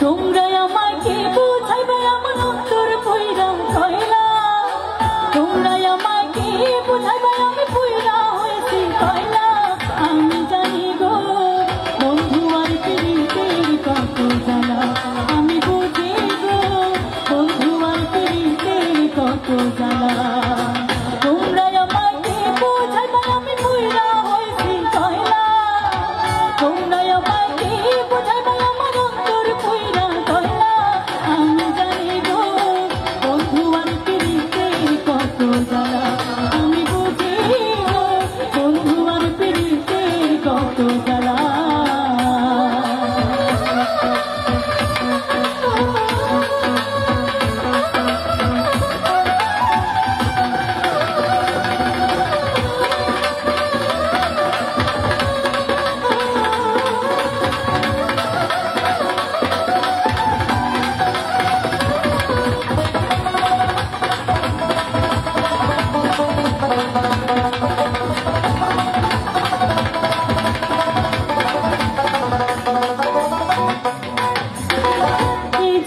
তোমরা আমায় কি বুঝাইবে আমার অন্তর পুইরা কইলা তোমরা আমায় কি বুঝাইবে আমি পুইরা হইছি কইলা আমি জানি গো বন্ধু আর পিরিতের কত জ্বালা আমি বুঝি গো বন্ধু আর পিরিতের কত জ্বালা তোমরা আমায় কি বুঝাইবে আমি পুইরা হইছি কইলা তোমরা আমায় কি বুঝাইবে আমার অন্তর পুইরা কইলা আমি জানি গো বন্ধু আর পিরিতের কত জ্বালা আমি বুঝি গো বন্ধু আর পিরিতের কত জ্বালা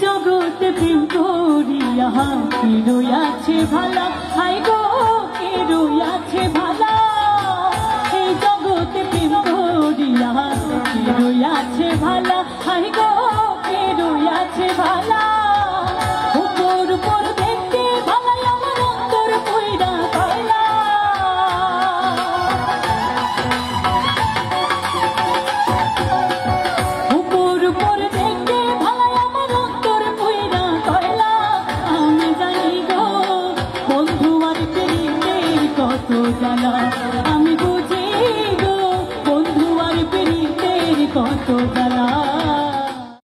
জগতে প্রেম করিয়া হাতি রইয়াছে ভালা।